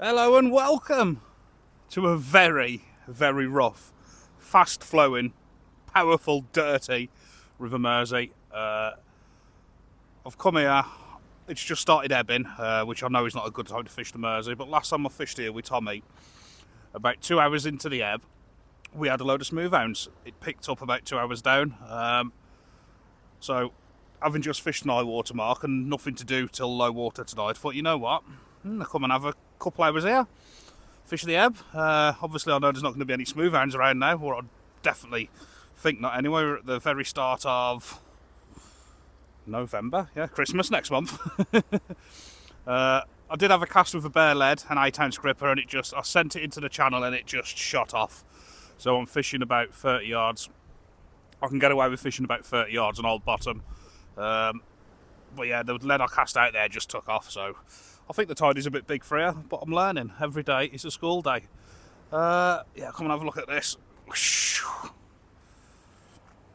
Hello and welcome to a very, very rough, fast-flowing, powerful, dirty River Mersey. I've come here, it's just started ebbing, which I know is not a good time to fish the Mersey, but last time I fished here with Tommy, about 2 hours into the ebb, we had a load of smooth hounds. It picked up about 2 hours down, so having just fished an high water mark and nothing to do till low water tonight, I thought, you know what, I'll come and have a couple hours here, fish the ebb. Obviously I know there's not going to be any smooth hounds around now, or I definitely think not anyway. We're at the very start of November, yeah, Christmas next month. I did have a cast with a bare lead, an 8-ounce gripper, and I sent it into the channel and it just shot off. So I'm fishing about 30 yards. I can get away with fishing about 30 yards on old bottom. But yeah, the lead I cast out there just took off, so I think the tide is a bit big for here, but I'm learning. Every day is a school day. Yeah, come and have a look at this.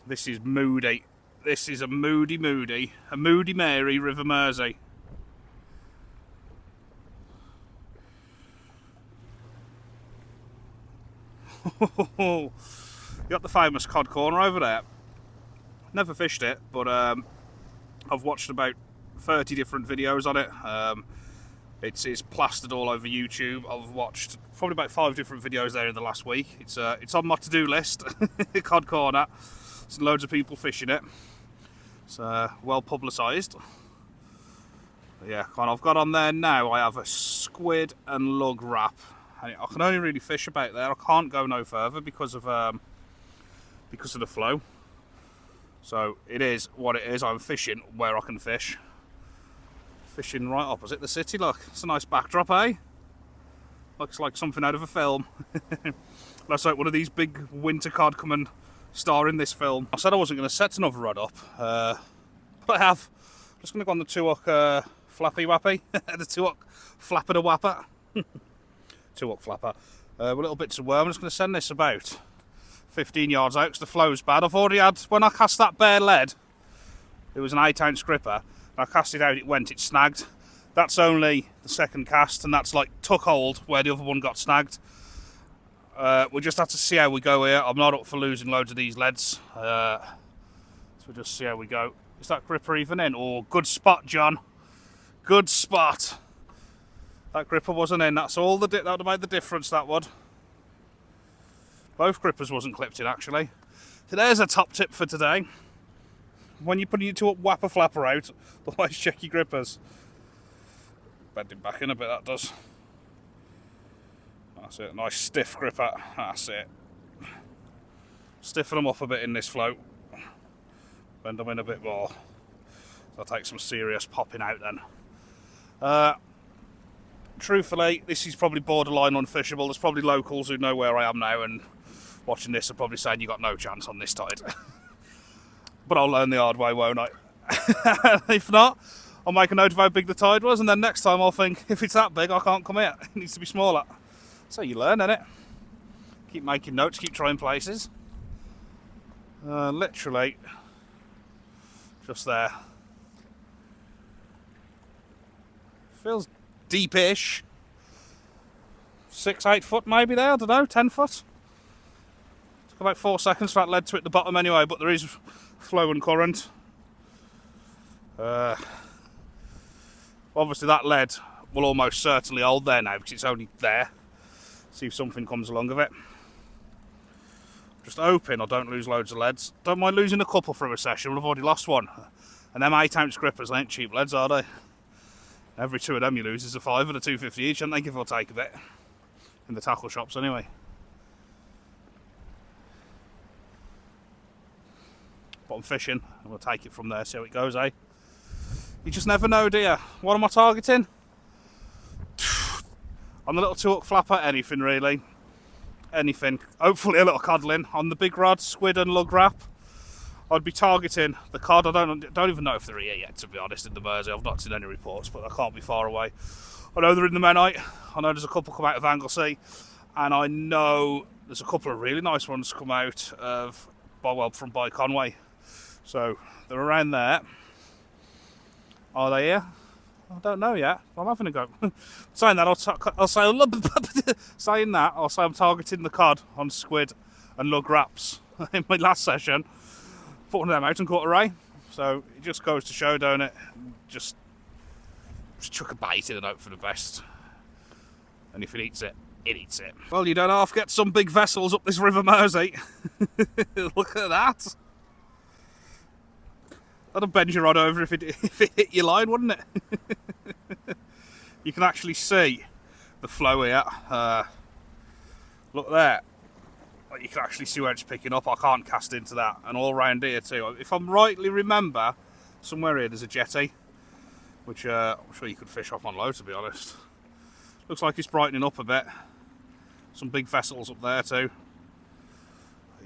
This is moody. This is a moody Mary River Mersey. You got the famous cod corner over there. Never fished it, but I've watched about 30 different videos on it. It's plastered all over YouTube. I've watched probably about 5 different videos there in the last week. It's on my to-do list. Cod corner. There's loads of people fishing it. It's well publicised. Yeah, I've got on there now. I have a squid and lug wrap. I can only really fish about there. I can't go no further because of the flow. So it is what it is. I'm fishing where I can fish. Fishing right opposite the city, look. It's a nice backdrop, eh? Looks like something out of a film. Let's hope one of these big winter cod come and star in this film. I said I wasn't going to set another rod up, but I have. Just going to go on the 2-hook flappy wappy. The 2-hook flapper the wapper. 2-hook flapper. With little bits of worm. I'm just going to send this about 15 yards out because the flow's bad. I've already had, when I cast that bare lead, it was an 8-ounce gripper. I cast it out, it snagged. That's only the second cast, and that's like tuck hold where the other one got snagged. We'll just have to see how we go here. I'm not up for losing loads of these leads. So we'll just see how we go. Is that gripper even in? Oh, good spot, John. Good spot. That gripper wasn't in. That's all that would have made the difference, that would. Both grippers wasn't clipped in, actually. So there's a top tip for today. When you're putting your 2-hook whapper flapper out, always check your grippers. Bend him back in a bit, that does. That's it, nice stiff gripper, that's it. Stiffen them up a bit in this float. Bend them in a bit more. I'll take some serious popping out then. Truthfully, this is probably borderline unfishable. There's probably locals who know where I am now and watching this are probably saying you got no chance on this tide. But I'll learn the hard way, won't I? If not, I'll make a note of how big the tide was, and then next time I'll think, if it's that big, I can't come here. It needs to be smaller. So you learn, innit? Keep making notes, keep trying places. Literally, just there. Feels deepish. 6-8 foot maybe there, I don't know, 10 foot. Took about 4 seconds for that lead to hit the bottom anyway, but there is flow and current. Obviously that lead will almost certainly hold there now because it's only there. See if something comes along of it. Just hoping I don't lose loads of leads. Don't mind losing a couple from a session, but I've already lost one. And them 8-ounce grippers, they ain't cheap leads, are they? Every 2 of them you lose is a 5 and a 250 each, and they give or take a bit. In the tackle shops anyway. But I'm fishing, and we'll take it from there, see how it goes, eh? You just never know, do you? What am I targeting? On the little 2-hook flapper, anything really. Anything. Hopefully a little codling. On the big rod, squid and lug wrap, I'd be targeting the cod. I don't even know if they're here yet, to be honest, in the Mersey. I've not seen any reports, but I can't be far away. I know they're in the Menite. I know there's a couple come out of Anglesey, and I know there's a couple of really nice ones come out of, from by Conway. So they're around there. Are they here? I don't know yet. I'm having a go. Saying that, I'll say saying that, I'll say I'm targeting the cod on squid and lug wraps in my last session. Put one of them out and caught a ray. So it just goes to show, don't it? Just chuck a bait in and hope for the best. And if it eats it, it eats it. Well, you don't half get some big vessels up this River Mersey. Look at that. That'd bend your rod over if it hit your line, wouldn't it? You can actually see the flow here. Look there. You can actually see where it's picking up. I can't cast into that. And all round here too. If I rightly remember, somewhere here there's a jetty, which I'm sure you could fish off on low, to be honest. Looks like it's brightening up a bit. Some big vessels up there too.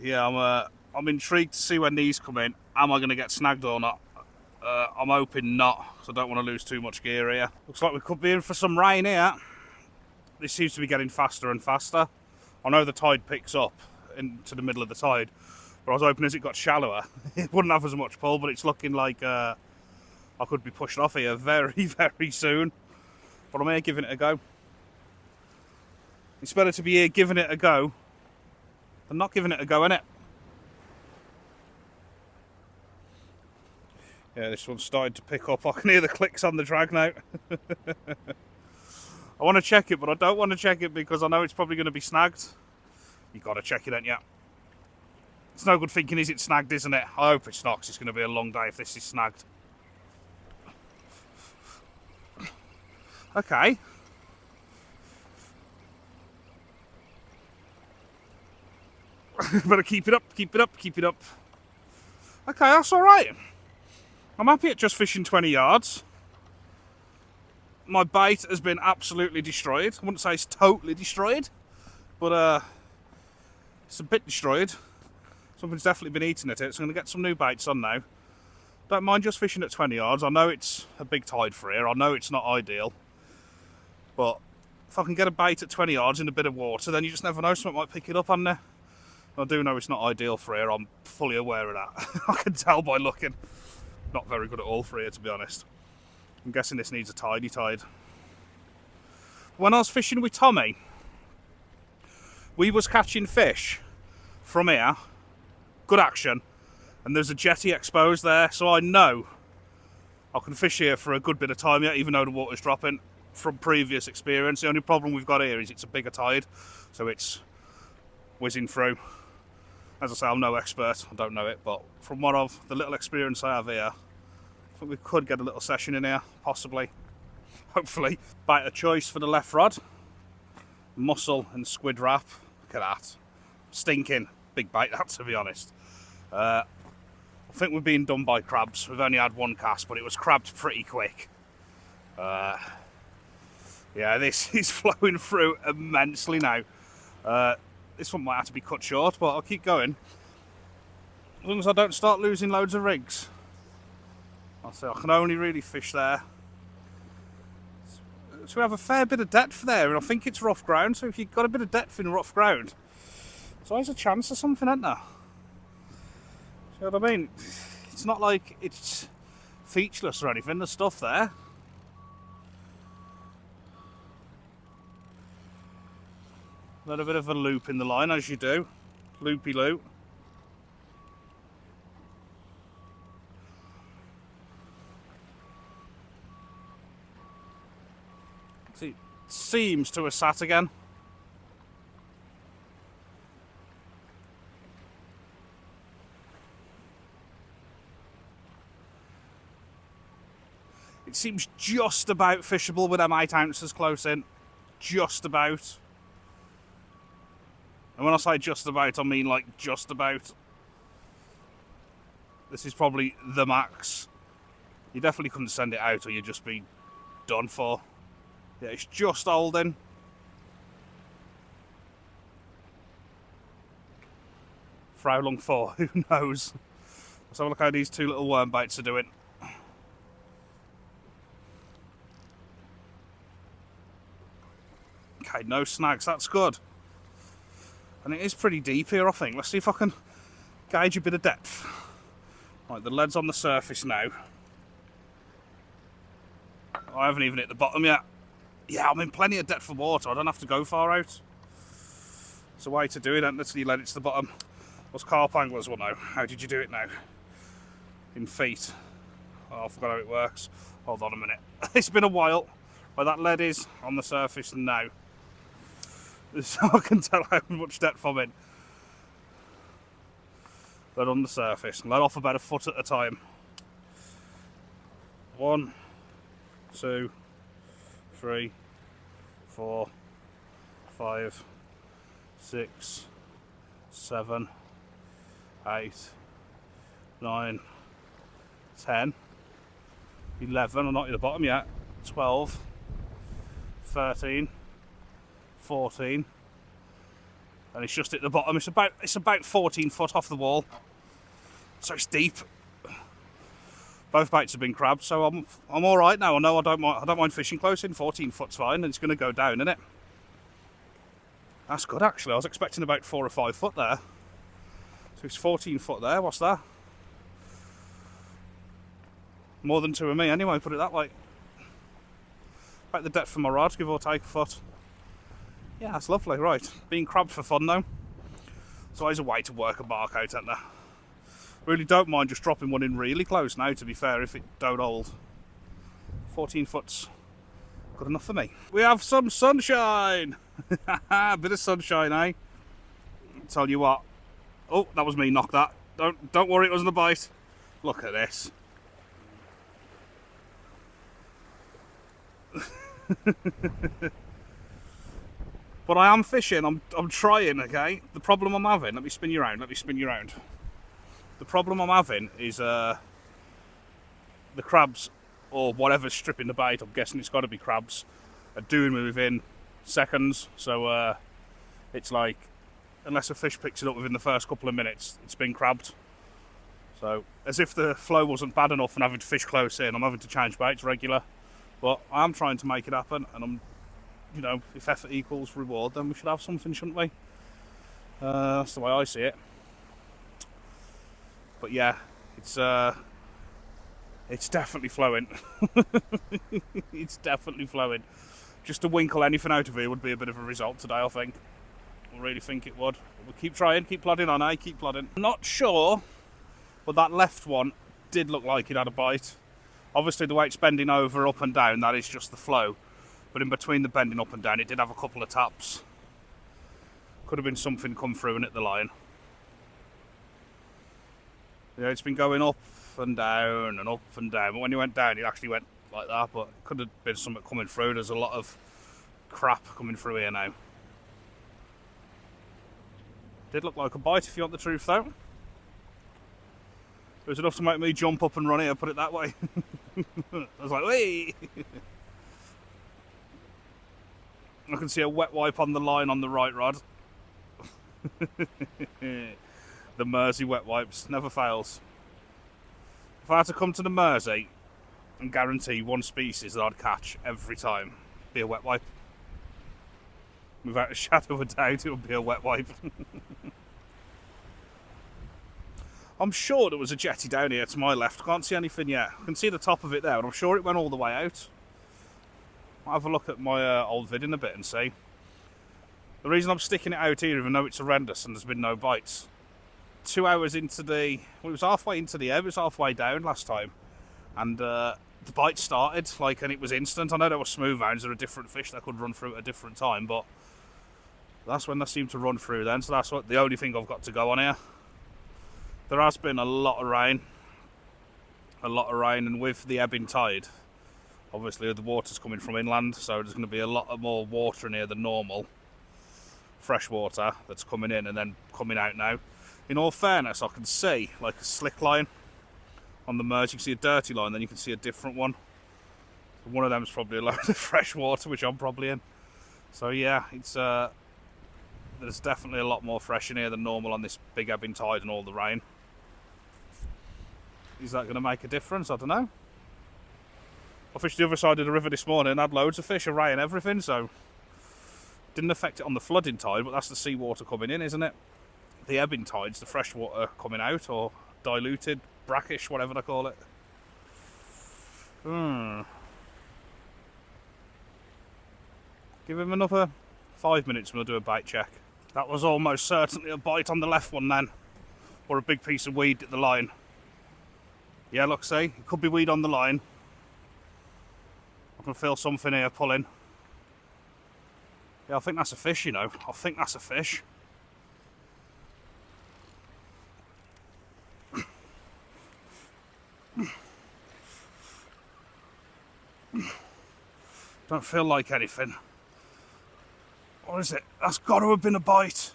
Yeah, I'm intrigued to see when these come in. Am I going to get snagged or not? I'm hoping not, because I don't want to lose too much gear here. Looks like we could be in for some rain here. This seems to be getting faster and faster. I know the tide picks up into the middle of the tide, but I was hoping as it got shallower, it wouldn't have as much pull, but it's looking like I could be pushed off here very, very soon. But I'm here giving it a go. It's better to be here giving it a go than not giving it a go, innit? Yeah, this one's started to pick up. I can hear the clicks on the drag now. I want to check it, but I don't want to check it because I know it's probably going to be snagged. You got to check it, ain't you? It's no good thinking, is it snagged, isn't it? I hope it's not, 'cause it's going to be a long day if this is snagged. Okay. Better keep it up, keep it up, keep it up. Okay, that's alright. I'm happy at just fishing 20 yards. My bait has been absolutely destroyed. I wouldn't say it's totally destroyed, but it's a bit destroyed. Something's definitely been eating at it, so I'm going to get some new baits on now. Don't mind just fishing at 20 yards. I know it's a big tide for here. I know it's not ideal. But if I can get a bait at 20 yards in a bit of water, then you just never know, something might pick it up on there. I do know it's not ideal for here. I'm fully aware of that. I can tell by looking. Not very good at all for here, to be honest. I'm guessing this needs a tidy tide. When I was fishing with Tommy, we was catching fish from here. Good action. And there's a jetty exposed there, so I know I can fish here for a good bit of time yet, even though the water's dropping, from previous experience. The only problem we've got here is it's a bigger tide, so it's whizzing through. As I say, I'm no expert, I don't know it, but from the little experience I have here, I think we could get a little session in here, possibly, hopefully. Bait of choice for the left rod, mussel and squid wrap. Look at that, stinking big bait that, to be honest. I think we're being done by crabs. We've only had one cast, but it was crabbed pretty quick. Yeah, this is flowing through immensely now. This one might have to be cut short, but I'll keep going. As long as I don't start losing loads of rigs. I'll say I can only really fish there. So we have a fair bit of depth there, and I think it's rough ground, so if you've got a bit of depth in rough ground, there's always a chance of something, isn't there? See what I mean? It's not like it's featureless or anything, there's stuff there. Let a bit of a loop in the line, as you do. Loopy loop. See, it seems to have sat again. It seems just about fishable with them 8 ounces close in. Just about. And when I say just about, I mean like just about. This is probably the max. You definitely couldn't send it out or you'd just be done for. Yeah, it's just holding. For how long for? Who knows? Let's have a look how these 2 little worm baits are doing. Okay, no snags, that's good. And it is pretty deep here, I think. Let's see if I can gauge a bit of depth. Right, the lead's on the surface now. I haven't even hit the bottom yet. Yeah, I'm in plenty of depth of water. I don't have to go far out. It's a way to do it, until you let it to the bottom. Us carp anglers will know. How did you do it now? In feet. Oh, I forgot how it works. Hold on a minute. It's been a while. Where that lead is on the surface now. So I can tell how much depth I'm in. Lead on the surface. Let off about a foot at a time. 1, 2, 3, 4, 5, 6, 7, 8, 9, 10, 11, I'm not at the bottom yet, 12, 13, 14, and it's just at the bottom. It's about 14 foot off the wall, so it's deep. Both baits have been crabbed, so I'm all right now. I know I don't mind fishing close in. 14 foot's fine, and it's going to go down, isn't it? That's good, actually. I was expecting about 4 or 5 foot there. So it's 14 foot there. What's that? More than 2 of me, anyway. Put it that way. About the depth of my rod, give or take a foot. Yeah, that's lovely. Right, being crabbed for fun though. It's always a way to work a mark out, isn't there? Really don't mind just dropping one in really close now, to be fair, if it don't hold. 14 foot's good enough for me. We have some sunshine! A bit of sunshine, eh? Tell you what. Oh, that was me, knock that. Don't worry, it wasn't a bite. Look at this. But I am fishing, I'm trying, okay? The problem I'm having, let me spin you around. The problem I'm having is the crabs, or whatever's stripping the bait, I'm guessing it's got to be crabs, are doing me within seconds. So it's like, unless a fish picks it up within the first couple of minutes, it's been crabbed. So as if the flow wasn't bad enough and having to fish close in, I'm having to change baits regular. But I am trying to make it happen, and I'm, you know, if effort equals reward, then we should have something, shouldn't we? That's the way I see it. But yeah, it's definitely flowing. It's definitely flowing. Just to winkle anything out of here would be a bit of a result today, I think. I really think it would. We'll keep trying, keep plodding on, keep plodding. Not sure, but that left one did look like it had a bite. Obviously the way it's bending over, up and down, that is just the flow. But in between the bending up and down, it did have a couple of taps. Could have been something come through and hit the line. Yeah, it's been going up and down and up and down. But when you went down, it actually went like that. But it could have been something coming through. There's a lot of crap coming through here now. Did look like a bite, if you want the truth, though. It was enough to make me jump up and run here, put it that way. I was like, whee! I can see a wet wipe on the line on the right rod. The Mersey wet wipes, never fails. If I had to come to the Mersey and guarantee one species that I'd catch every time, it'd be a wet wipe. Without a shadow of a doubt, it would be a wet wipe. I'm sure there was a jetty down here to my left. Can't see anything yet. I can see the top of it there, and I'm sure it went all the way out. I'll have a look at my old vid in a bit and see. The reason I'm sticking it out here, even though it's horrendous and there's been no bites, 2 hours into the... Well, it was halfway into the air, it was halfway down last time. And the bite started, like, and it was instant. I know there were smooth hounds, there are different fish that could run through at a different time, but that's when they seemed to run through then, so that's the only thing I've got to go on here. There has been a lot of rain, and with the ebbing tide, obviously the water's coming from inland, so there's going to be a lot more water in here than normal. Fresh water that's coming in and then coming out now. In all fairness, I can see like a slick line on the Mersey. You can see a dirty line, then you can see a different one. So one of them is probably a load of fresh water, which I'm probably in. So yeah, it's there's definitely a lot more fresh in here than normal on this big ebbing tide and all the rain. Is that going to make a difference? I don't know. I fished the other side of the river this morning and had loads of fish, a ray and everything, so didn't affect it on the flooding tide, but that's the seawater coming in, isn't it? The ebbing tide's the fresh water coming out, or diluted, brackish, whatever they call it. Give him another 5 minutes and we'll do a bite check. That was almost certainly a bite on the left one then. Or a big piece of weed at the line. Yeah, look, see? It could be weed on the line. I can feel something here pulling. Yeah, I think that's a fish, you know. I think that's a fish. Don't feel like anything. What is it? That's got to have been a bite.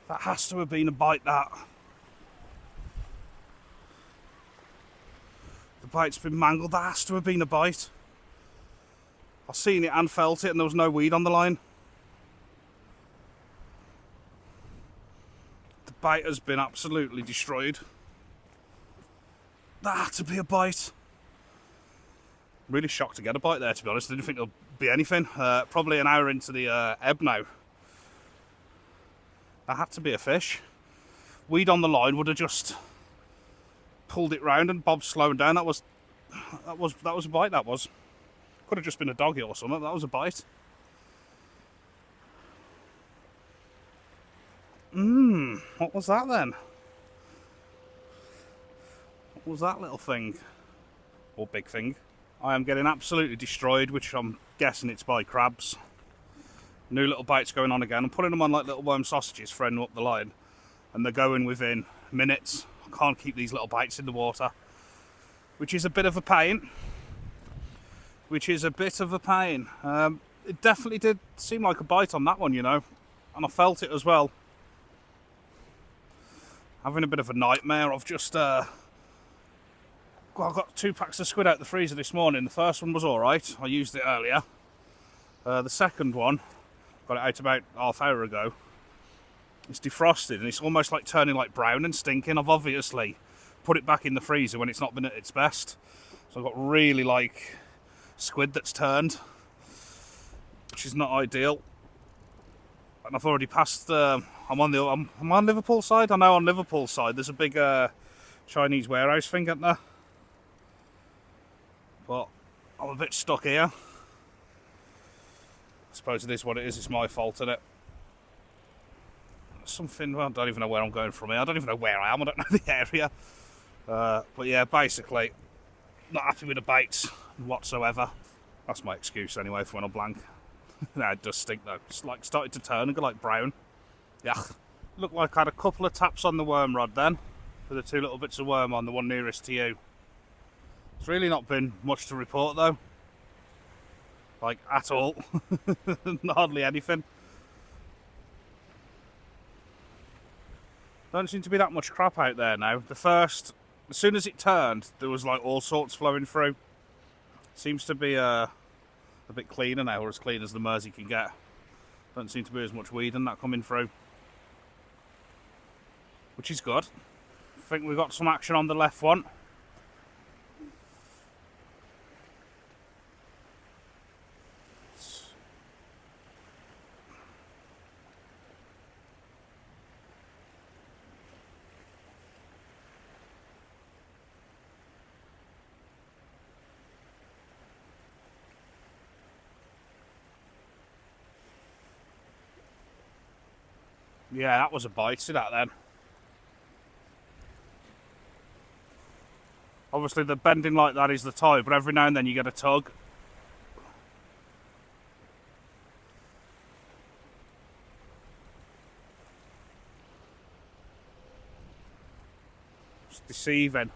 That has to have been a bite, that. The bite's been mangled. That has to have been a bite. I've seen it and felt it and there was no weed on the line. The bite has been absolutely destroyed. That had to be a bite. I'm really shocked to get a bite there, to be honest. I didn't think there'll be anything. Probably an hour into the ebb now. That had to be a fish. Weed on the line would have just pulled it round and Bob's slowing down. That was a bite, that was. Could have just been a doggy or something. That was a bite. What was that then? What was that little thing? Or big thing? I am getting absolutely destroyed, which I'm guessing it's by crabs. New little bites going on again. I'm putting them on like little worm sausages, throwing them up the line. And they're going within minutes. I can't keep these little bites in the water. Which is a bit of a pain. It definitely did seem like a bite on that one, you know. And I felt it as well. Having a bit of a nightmare. I've just... I got 2 packs of squid out the freezer this morning. The first one was alright. I used it earlier. The second one, got it out about half hour ago. It's defrosted and it's almost like turning like brown and stinking. I've obviously put it back in the freezer when it's not been at its best. So I've got really like squid that's turned, which is not ideal. And I've already passed. I'm on Liverpool side. I know on Liverpool side there's a big Chinese warehouse thing, isn't there? But I'm a bit stuck here. I suppose it is what it is. It's my fault, isn't it? Something. Well, I don't even know where I'm going from here. I don't even know where I am. I don't know the area. But yeah, basically, not happy with the baits whatsoever. That's my excuse anyway for when I'm blank. Nah, it does stink though. It's like started to turn and go like brown. Yeah. Looked like I had a couple of taps on the worm rod then, for the 2 little bits of worm on the one nearest to you. It's really not been much to report though. Like at all. Hardly anything. Don't seem to be that much crap out there now. As soon as it turned, there was like all sorts flowing through. Seems to be a bit cleaner now, or as clean as the Mersey can get. Don't seem to be as much weed and that coming through, which is good. I think we've got some action on the left one. Yeah, that was a bite. See that then? Obviously the bending like that is the tide, but every now and then you get a tug. It's deceiving.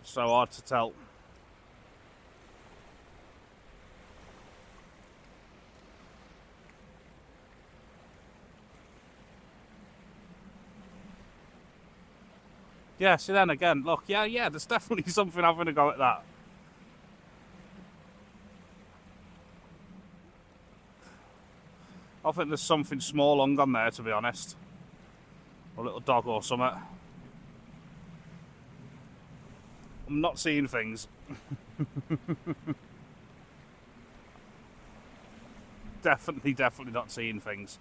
So hard to tell. Yeah, see then again, look, yeah, there's definitely something having a go at that. I think there's something small hung on there, to be honest. A little dog or something. I'm not seeing things. Definitely not seeing things.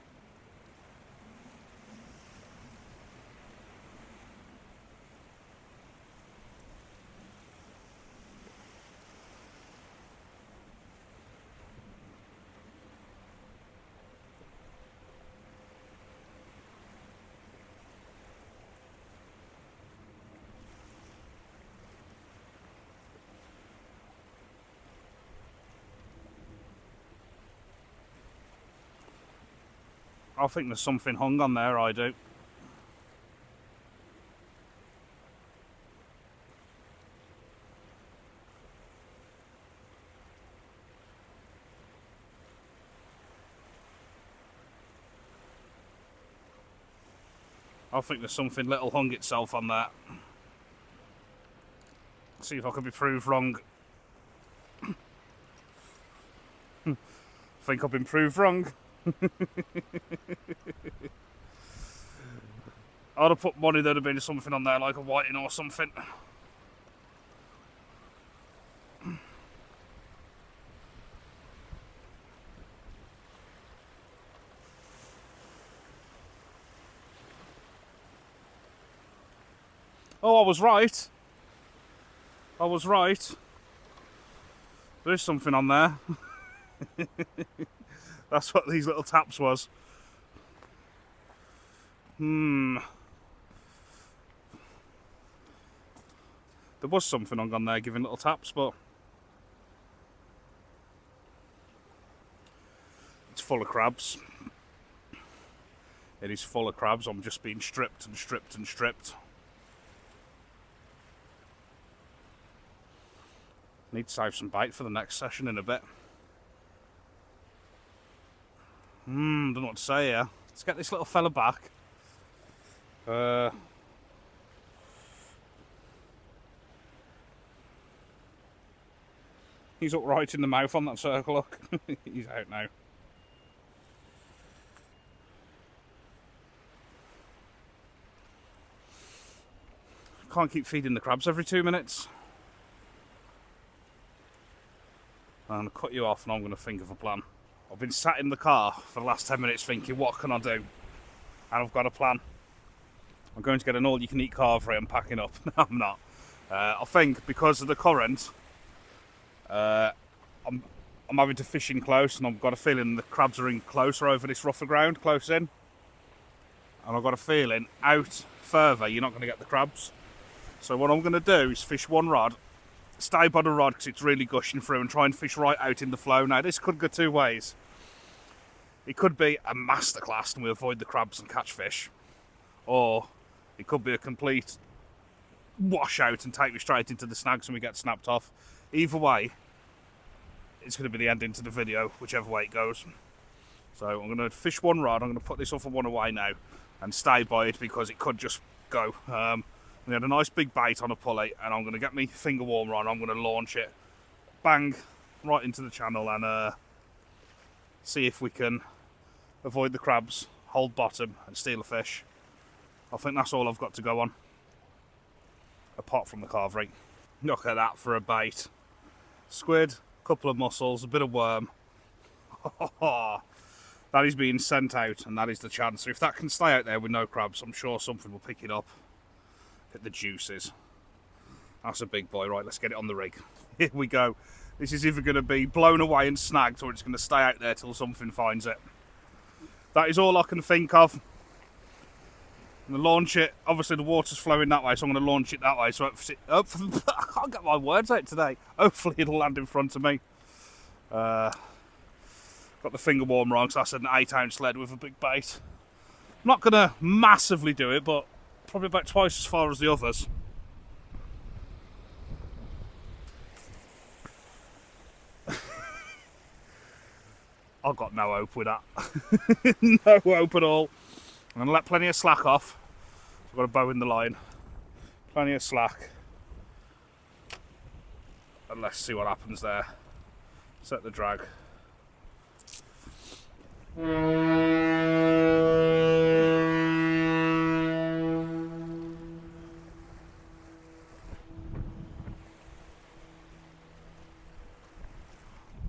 I think there's something hung on there, I do. I think there's something little hung itself on that. See if I can be proved wrong. I think I've been proved wrong. I'd have put money there'd have been something on there like a whiting or something. Oh, I was right. I was right. There is something on there. That's what these little taps was. There was something on there giving little taps, but it's full of crabs. It is full of crabs. I'm just being stripped and stripped and stripped. Need to save some bait for the next session in a bit. Don't know what to say here. Let's get this little fella back. He's up right in the mouth on that circle, look. He's out now. Can't keep feeding the crabs every 2 minutes. I'm going to cut you off and I'm going to think of a plan. I've been sat in the car for the last 10 minutes thinking, what can I do? And I've got a plan. I'm going to get an all-you-can-eat carvery and packing up. No, I'm not. I think because of the current, I'm having to fish in close, and I've got a feeling the crabs are in closer over this rougher ground, close in. And I've got a feeling out further, you're not going to get the crabs. So what I'm going to do is fish one rod, stay by the rod because it's really gushing through, and try and fish right out in the flow. Now this could go two ways. It could be a masterclass and we avoid the crabs and catch fish, or it could be a complete washout and take me straight into the snags and we get snapped off. Either way, it's going to be the ending to the video, whichever way it goes. So I'm going to fish one rod, I'm going to put this other one away now and stay by it because it could just go. We had a nice big bait on a pulley, and I'm going to get my finger warmer on. I'm going to launch it, bang, right into the channel, and see if we can avoid the crabs, hold bottom, and steal a fish. I think that's all I've got to go on, apart from the carvery. Look at that for a bait. Squid, a couple of mussels, a bit of worm. That is being sent out, and that is the chance. So if that can stay out there with no crabs, I'm sure something will pick it up. Get the juices. That's a big boy. Right, let's get it on the rig. Here we go. This is either going to be blown away and snagged, or it's going to stay out there till something finds it. That is all I can think of. I'm going to launch it. Obviously the water's flowing that way, so I'm going to launch it that way. So I can't get my words out today. Hopefully it'll land in front of me. Got the finger warmer on, so I said an 8-ounce lead with a big bait. I'm not going to massively do it, but probably about twice as far as the others. I've got no hope with that. No hope at all. I'm going to let plenty of slack off. I've got a bow in the line. Plenty of slack. And let's see what happens there. Set the drag.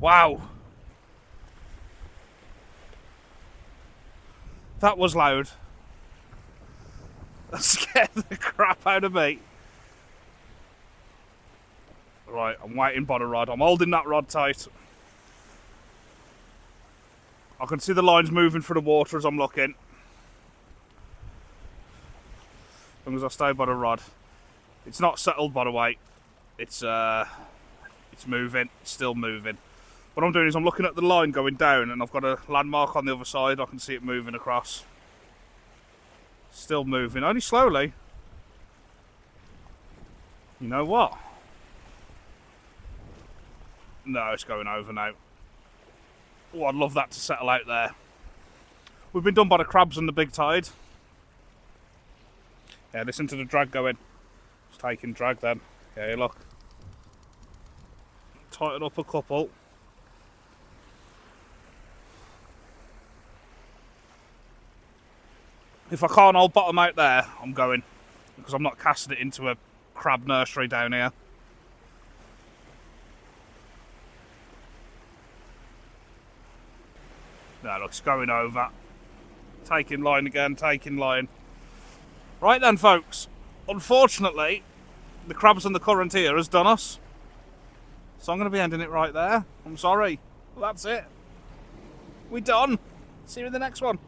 Wow. That was loud. That scared the crap out of me. Right, I'm waiting by the rod. I'm holding that rod tight. I can see the lines moving through the water as I'm looking. As long as I stay by the rod. It's not settled, by the way. It's moving. It's still moving. What I'm doing is I'm looking at the line going down, and I've got a landmark on the other side. I can see it moving across. Still moving, only slowly. You know what? No, it's going over now. Oh, I'd love that to settle out there. We've been done by the crabs and the big tide. Yeah, listen to the drag going. It's taking drag then. Yeah, look. Tighten up a couple. If I can't hold bottom out there, I'm going. Because I'm not casting it into a crab nursery down here. No, look, it's going over. Taking line again, taking line. Right then, folks. Unfortunately, the crabs and the current here has done us. So I'm going to be ending it right there. I'm sorry. Well, that's it. We're done. See you in the next one.